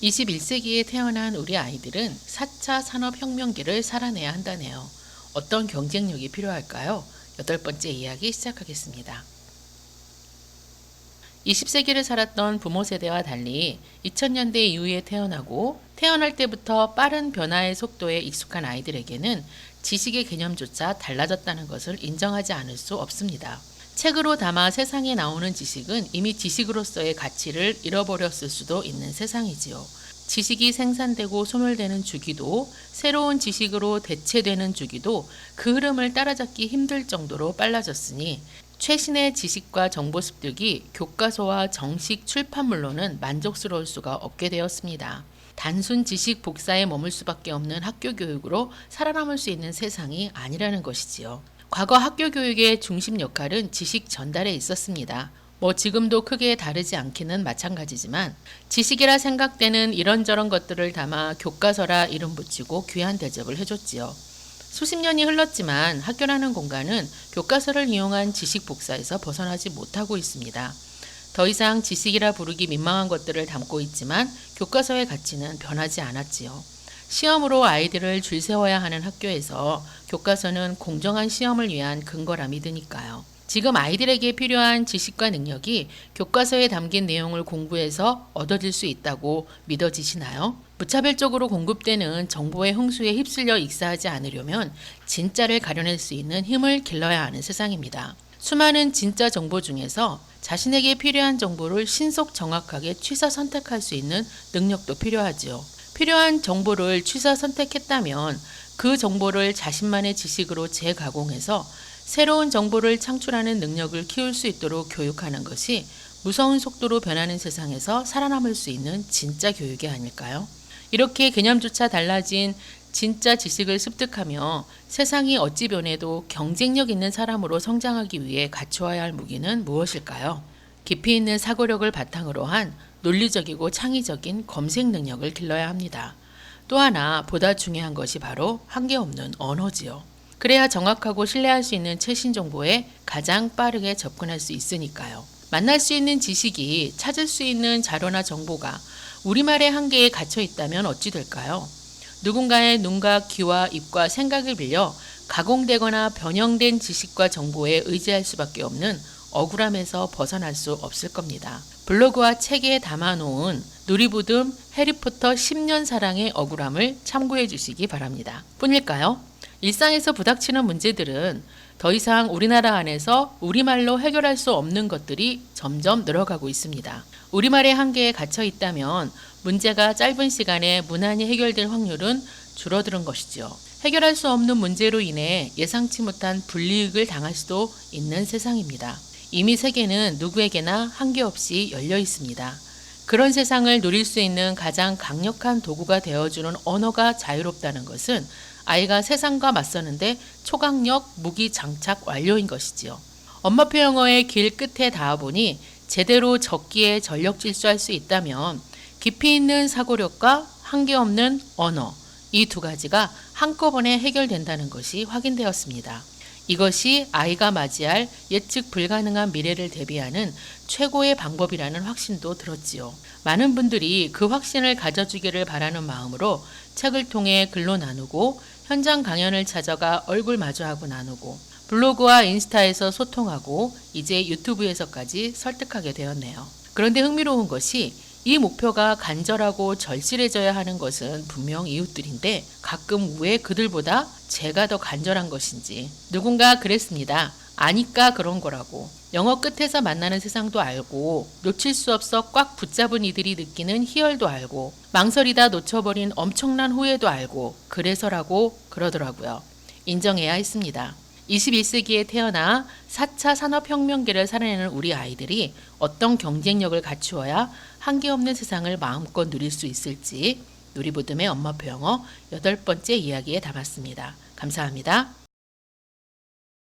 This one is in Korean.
21세기에 태어난 우리 아이들은 4차 산업혁명기를 살아내야 한다네요. 어떤 경쟁력이 필요할까요? 여덟 번째 이야기 시작하겠습니다. 20세기를 살았던 부모 세대와 달리 2000년대 이후에 태어나고 태어날 때부터 빠른 변화의 속도에 익숙한 아이들에게는 지식의 개념조차 달라졌다는 것을 인정하지 않을 수 없습니다. 책으로 담아 세상에 나오는 지식은 이미 지식으로서의 가치를 잃어버렸을 수도 있는 세상이지요. 지식이 생산되고 소멸되는 주기도, 새로운 지식으로 대체되는 주기도 그 흐름을 따라잡기 힘들 정도로 빨라졌으니 최신의 지식과 정보 습득이 교과서와 정식 출판물로는 만족스러울 수가 없게 되었습니다. 단순 지식 복사에 머물 수밖에 없는 학교 교육으로 살아남을 수 있는 세상이 아니라는 것이지요. 과거 학교 교육의 중심 역할은 지식 전달에 있었습니다. 지금도 크게 다르지 않기는 마찬가지지만 지식이라 생각되는 이런저런 것들을 담아 교과서라 이름 붙이고 귀한 대접을 해줬지요. 수십 년이 흘렀지만 학교라는 공간은 교과서를 이용한 지식 복사에서 벗어나지 못하고 있습니다. 더 이상 지식이라 부르기 민망한 것들을 담고 있지만 교과서의 가치는 변하지 않았지요. 시험으로 아이들을 줄 세워야 하는 학교에서 교과서는 공정한 시험을 위한 근거라 믿으니까요. 지금 아이들에게 필요한 지식과 능력이 교과서에 담긴 내용을 공부해서 얻어질 수 있다고 믿어지시나요? 무차별적으로 공급되는 정보의 홍수에 휩쓸려 익사하지 않으려면 진짜를 가려낼 수 있는 힘을 길러야 하는 세상입니다. 수많은 진짜 정보 중에서 자신에게 필요한 정보를 신속 정확하게 취사 선택할 수 있는 능력도 필요하지요. 필요한 정보를 취사 선택했다면 그 정보를 자신만의 지식으로 재가공해서 새로운 정보를 창출하는 능력을 키울 수 있도록 교육하는 것이 무서운 속도로 변하는 세상에서 살아남을 수 있는 진짜 교육이 아닐까요? 이렇게 개념조차 달라진 진짜 지식을 습득하며 세상이 어찌 변해도 경쟁력 있는 사람으로 성장하기 위해 갖추어야 할 무기는 무엇일까요? 깊이 있는 사고력을 바탕으로 한 논리적이고 창의적인 검색 능력을 길러야 합니다. 또 하나 보다 중요한 것이 바로 한계 없는 언어지요. 그래야 정확하고 신뢰할 수 있는 최신 정보에 가장 빠르게 접근할 수 있으니까요. 만날 수 있는 지식이 찾을 수 있는 자료나 정보가 우리말의 한계에 갇혀 있다면 어찌 될까요? 누군가의 눈과 귀와 입과 생각을 빌려 가공되거나 변형된 지식과 정보에 의지할 수밖에 없는 억울함에서 벗어날 수 없을 겁니다. 블로그와 책에 담아놓은 누리부듬 해리포터 10년 사랑의 억울함을 참고해 주시기 바랍니다. 뿐일까요? 일상에서 부닥치는 문제들은 더 이상 우리나라 안에서 우리말로 해결할 수 없는 것들이 점점 늘어가고 있습니다. 우리말의 한계에 갇혀 있다면 문제가 짧은 시간에 무난히 해결될 확률은 줄어드는 것이죠. 해결할 수 없는 문제로 인해 예상치 못한 불이익을 당할 수도 있는 세상입니다. 이미 세계는 누구에게나 한계 없이 열려 있습니다. 그런 세상을 누릴 수 있는 가장 강력한 도구가 되어주는 언어가 자유롭다는 것은 아이가 세상과 맞서는데 초강력 무기 장착 완료인 것이지요. 엄마표 영어의 길 끝에 닿아보니 제대로 적기에 전력 질주할 수 있다면 깊이 있는 사고력과 한계 없는 언어, 이 두 가지가 한꺼번에 해결된다는 것이 확인되었습니다. 이것이 아이가 맞이할 예측 불가능한 미래를 대비하는 최고의 방법이라는 확신도 들었지요. 많은 분들이 그 확신을 가져주기를 바라는 마음으로 책을 통해 글로 나누고 현장 강연을 찾아가 얼굴 마주하고 나누고 블로그와 인스타에서 소통하고 이제 유튜브에서까지 설득하게 되었네요. 그런데 흥미로운 것이 이 목표가 간절하고 절실해져야 하는 것은 분명 이웃들인데 가끔 왜 그들보다 제가 더 간절한 것인지 누군가 그랬습니다. 아니까 그런 거라고. 영어 끝에서 만나는 세상도 알고 놓칠 수 없어 꽉 붙잡은 이들이 느끼는 희열도 알고 망설이다 놓쳐버린 엄청난 후회도 알고 그래서라고 그러더라고요. 인정해야 했습니다. 21세기에 태어나 4차 산업혁명기를 살아내는 우리 아이들이 어떤 경쟁력을 갖추어야 한계 없는 세상을 마음껏 누릴 수 있을지 누리부듬의 엄마표 영어 8번째 이야기에 담았습니다. 감사합니다.